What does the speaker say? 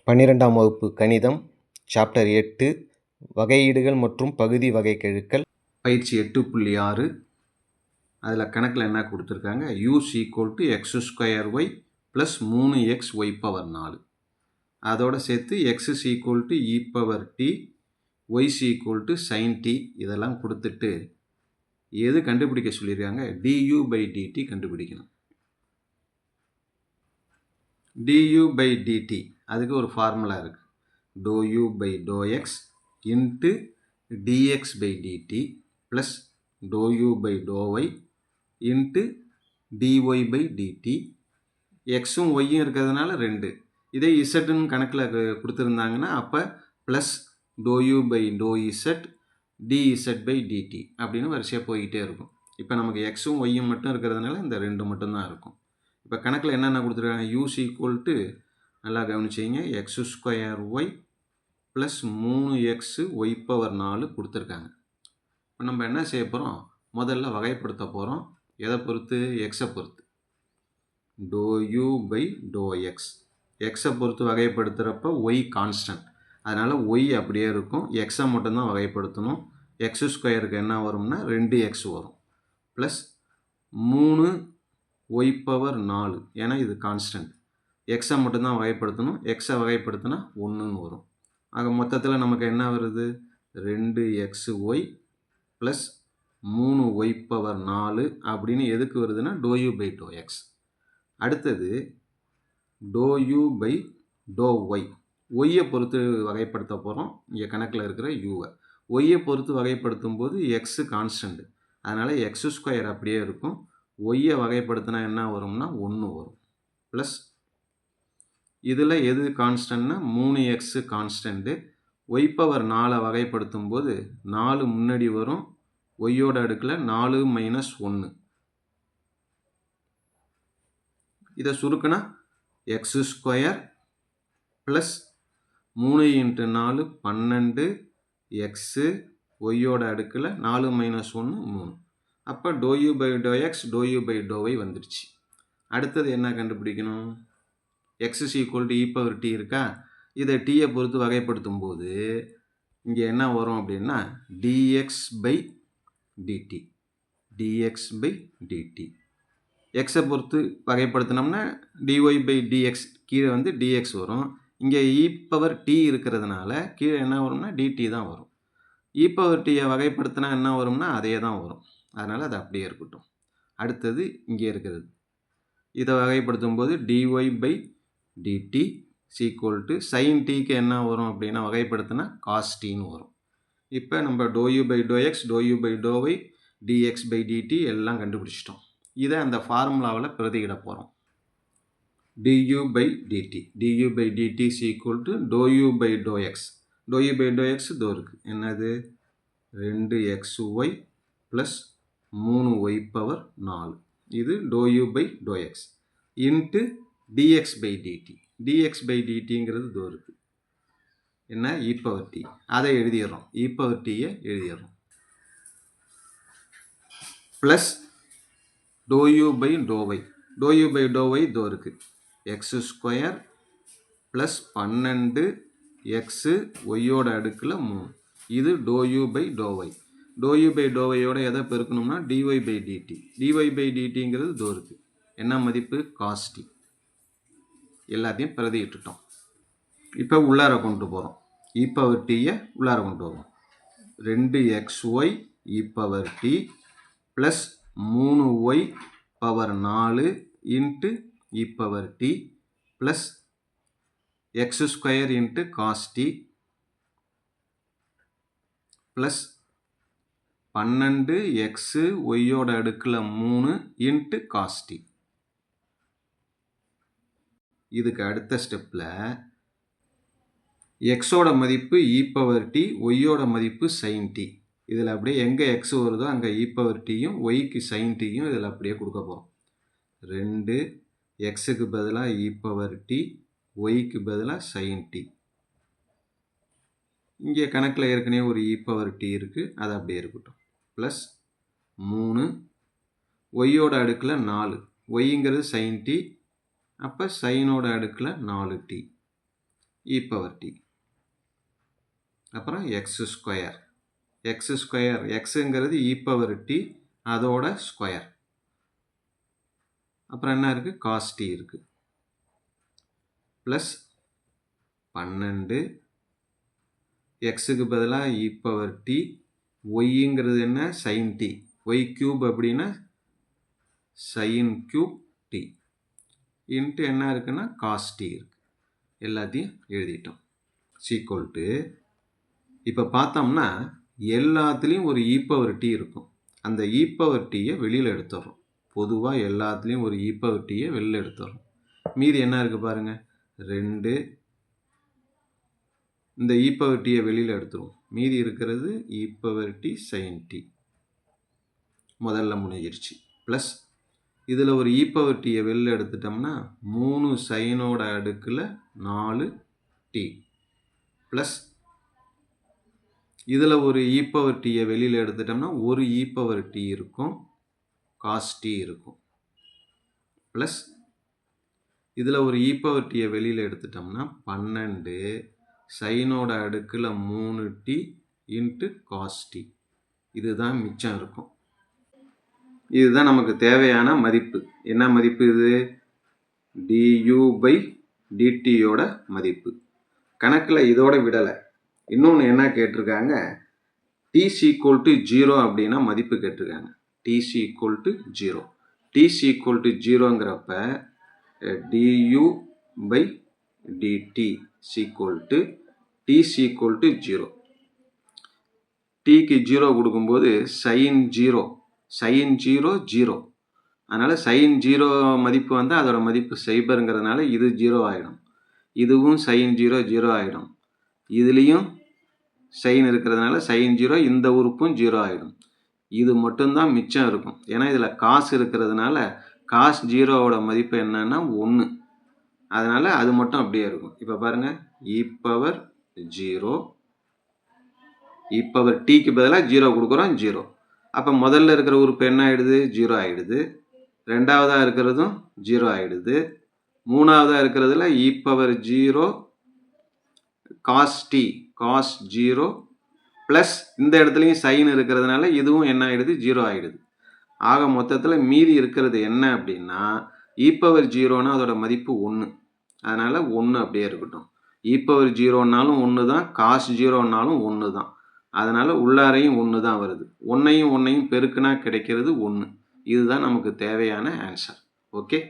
12ஆம் வகுப்பு கணிதம் சாப்டர் 8 வகையீடுகள் மற்றும் பகுதி வகைக்கெழுக்கள் பயிற்சி 8.6. அதில் கணக்கில் என்ன கொடுத்துருக்காங்க, u is equal to x square y plus 3x y power 4, அதோடு சேர்த்து x is equal to e power t, y is equal to sine t, இதெல்லாம் கொடுத்துட்டு எது கண்டுபிடிக்க சொல்லியிருக்காங்க, du பை டிடி கண்டுபிடிக்கணும். du பை டிடி அதுக்கு ஒரு ஃபார்முலா இருக்குது. dou u by dou x into dx by dt plus dou u by dou y into dy by dt. எக்ஸும் ஒய்யும் இருக்கிறதுனால 2. இதே இசட்டுன்னு கணக்கில் கொடுத்துருந்தாங்கன்னா அப்போ plus dou u by dou z dz by dt அப்படின்னு வரிசையாக போய்கிட்டே இருக்கும். இப்போ நமக்கு எக்ஸும் ஒய்யும் மட்டும் இருக்கிறதுனால இந்த 2 மட்டும்தான் இருக்கும். இப்போ கணக்கில் என்னென்ன கொடுத்துருக்காங்க, யூஸ் ஈக்குவல் டு, நல்லா கவனிச்சிங்க, x square y plus 3x y power 4 கொடுத்துருக்காங்க. இப்போ நம்ம என்ன செய்ய போகிறோம், முதல்ல வகைப்படுத்த போகிறோம். எதை பொறுத்து, எக்ஸை பொறுத்து. dou u by dou x, எக்ஸை பொறுத்து வகைப்படுத்துகிறப்ப ஒய் கான்ஸ்டன்ட், அதனால் ஒய் அப்படியே இருக்கும். எக்ஸை மட்டும்தான் வகைப்படுத்தணும். எக்ஸ் ஸ்கொயருக்கு என்ன வரும்னா 2x வரும் ப்ளஸ் 3 ஒய் பவர் 4, ஏன்னா இது கான்ஸ்டன்ட். எக்ஸை மட்டும்தான் வகைப்படுத்தணும். எக்ஸை வகைப்படுத்தினா 1ன்னு வரும். ஆக மொத்தத்தில் நமக்கு என்ன வருது, 2xy ப்ளஸ் 3 ஒய் பவர் 4 அப்படின்னு எதுக்கு வருதுன்னா dou u by dou x. அடுத்தது dou u by dou y, ஒய்யை பொறுத்து வகைப்படுத்த போகிறோம். இங்கே கணக்கில் இருக்கிற யூவை ஒய்யை பொறுத்து வகைப்படுத்தும் போது எக்ஸு கான்ஸ்டன்ட், அதனால் எக்ஸ் ஸ்கொயர் அப்படியே இருக்கும். ஒய்யை வகைப்படுத்தினா என்ன வரும்னா 1 வரும் ப்ளஸ் இதில் எது கான்ஸ்டன்ட்னா 3x கான்ஸ்டன்ட்டு. ஒய் பவர் 4 வகைப்படுத்தும் போது 4 முன்னாடி வரும், ஒய்யோட அடுக்கில் 4 மைனஸ் 1. இதை சுருக்குனா x square plus 3 into 4 12 x, ஒய்யோட அடுக்கில் 4 மைனஸ் 1 3. அப்போ dou u by dou x dou u by dou y வந்துடுச்சு. அடுத்தது என்ன கண்டுபிடிக்கணும், x is equal to e power t இருக்கா, இதை டீயை பொறுத்து வகைப்படுத்தும் போது இங்கே என்ன வரும் அப்படின்னா dx by dt, dx by dt. எக்ஸை பொறுத்து வகைப்படுத்தினோம்னா dy பை dx, கீழே வந்து dx வரும். இங்கே e பவர் t இருக்கிறதுனால கீழே என்ன வரும்னா dt தான் வரும். e பவர் tயை வகைப்படுத்தினா என்ன வரும்னா அதே தான் வரும், அதனால் அது அப்படியே இருக்கட்டும். அடுத்தது இங்கே இருக்கிறது, இதை வகைப்படுத்தும் போது dy by dt equal to sine டீக்கு என்ன வரும் அப்படின்னா வகைப்படுத்தினா காஸ் டீன்னு வரும். இப்போ நம்ம dou u by dou x dou u by dou y dx by dt எல்லாம் கண்டுபிடிச்சிட்டோம். இதை அந்த ஃபார்முலாவில் பிரதியிட போகிறோம். du by dt, du by dt equal to dou u by dou x, dou u by dou x இதோ இருக்குது, என்னது 2xy ப்ளஸ் 3 ஒய் பவர் 4, இது dou u by dou x into dx by dt, dx by dtங்கிறது இதோ இருக்குது, என்ன e power t, அதை எழுதிடுறோம், e பவர் tயை எழுதிடுறோம் plus dou u by dou y, dou u by dou y இதோ இருக்குது, எக்ஸ் ஸ்கொயர் ப்ளஸ் 12 எக்ஸு, ஒய்யோட அடுக்கில் 3, இது dou u by dou y. dou u by dou yயோட எதை பெருக்கணும்னா dy by dt, dy by dtங்கிறது இதோ இருக்குது, என்ன மதிப்பு cos t. எல்லாத்தையும் பிரதியிட்டுட்டோம். இப்போ உள்ளார கொண்டு போகிறோம், e பவர் tயை உள்ளார கொண்டு வரோம். 2xy e power t plus 3y power 4 into e power t plus x square into cos t plus 12 x, ஒய்யோட அடுக்கில் 3 இன்ட்டு காஸ் t. இதுக்கு அடுத்த ஸ்டெப்பில் எக்ஸோட மதிப்பு e பவர் t, ஒய்யோட மதிப்பு சைன் t. இதில் அப்படியே எங்கே எக்ஸ் வருதோ அங்கே e பவர் tயும் ஒய்க்கு சைன் tயும் இதில் அப்படியே கொடுக்க போகிறோம். 2 எக்ஸுக்கு பதிலாக e பவர் t, ஒய்க்கு பதிலாக சைன் t. இங்கே கணக்கில் ஏற்கனவே ஒரு e பவர் t இருக்குது, அது அப்படியே இருக்கட்டும். ப்ளஸ் 3 ஒய்யோட அடுக்கில் 4, ஒய்ங்கிறது சைன் t, அப்போ சைனோட அடுக்கில் 4t e power t. அப்புறம் எக்ஸ் ஸ்கொயர். எக்ஸ் ஸ்கொயர் எக்ஸுங்கிறது e power t அதோட ஸ்கொயர். அப்புறம் என்ன இருக்குது? காஸ் டி இருக்குது. ப்ளஸ் 12 எக்ஸுக்கு பதிலாக e power t, ஒய்ங்கிறது என்ன? Sine t. ஒய் கியூப் அப்படின்னா சைன் கியூப் டி இன்ட்டு என்ன இருக்குன்னா காஸ் டி இருக்குது. எல்லாத்தையும் எழுதிட்டோம். சீக்வல் டு இப்போ பார்த்தோம்னா எல்லாத்துலேயும் ஒரு e power t இருக்கும். அந்த e power t-யை வெளியில் எடுத்துடுறோம். பொதுவாக எல்லாத்துலேயும் ஒரு e power t-யை வெளியில் எடுத்துடுறோம். மீதி என்ன இருக்குது பாருங்கள், 2. இந்த e power t-யை வெளியில் எடுத்துருவோம். மீதி இருக்கிறது e power t sin t. முதல்ல முடிஞ்சிருச்சு. ப்ளஸ் இதில் ஒரு e power t-யை வெளியில் எடுத்துட்டோம்னா 3 சைனோட அடுக்கில் 4t. ப்ளஸ் இதில் ஒரு e power t-யை வெளியில் எடுத்துட்டோம்னா ஒரு e power t இருக்கும், காஸ் t இருக்கும். ப்ளஸ் இதில் ஒரு e power t-யை வெளியில் எடுத்துட்டோம்னா 12 சைனோட அடுக்கில் 3t இன்ட்டு காஸ் டி. இதுதான் மிச்சம் இருக்கும். இதுதான் நமக்கு தேவையான மதிப்பு. என்ன மதிப்பு இது? du by dt-யோட மதிப்பு. கணக்கில் இதோட விடலை. இன்னொன்று என்ன கேட்டிருக்காங்க, t equal to 0 அப்படின்னா மதிப்பு கேட்டிருக்காங்க. t equal to 0. t equal to 0ங்கிறப்ப du by dt equal to t equal to 0. tக்கு 0 கொடுக்கும்போது sin 0 0. அதனால் sin 0 மதிப்பு வந்தால் அதோட மதிப்பு சைபருங்கிறதுனால இது 0 ஆகிடும். இதுவும் sin 0 0 ஆகிடும். இதுலேயும் சைன் இருக்கிறதுனால sin 0 இந்த உறுப்பும் 0 ஆகிடும். இது மட்டும்தான் மிச்சம் இருக்கும். ஏன்னா இதில் காசு இருக்கிறதுனால காஸ் 0வோட மதிப்பு என்னன்னா 1. அதனால் அது மட்டும் அப்படியே இருக்கும். இப்போ பாருங்கள், e power 0, e power tக்கு பதிலாக 0 கொடுக்குறோம், 0. அப்போ முதல்ல இருக்கிற உறுப்பு என்ன ஆகிடுது? 0 ஆகிடுது. ரெண்டாவதாக இருக்கிறதும் 0 ஆகிடுது. மூணாவதாக இருக்கிறதுல e power 0 cos t, cos 0 plus இந்த இடத்துலையும் சைன் இருக்கிறதுனால இதுவும் என்ன ஆகிடுது? 0 ஆகிடுது. ஆக மொத்தத்தில் மீதி இருக்கிறது என்ன அப்படின்னா e power 0னா அதோட மதிப்பு 1. அதனால் 1 அப்படியே இருக்கட்டும். e power 0னாலும் 1 தான், காஸ் 0னாலும் 1 தான். அதனால் உள்ளாரையும் 1 தான் வருது. 1ஐயும் 1ஐயும் பெருக்குனா கிடைக்கிறது 1. இதுதான் நமக்கு தேவையான ஆன்சர். ஓகே.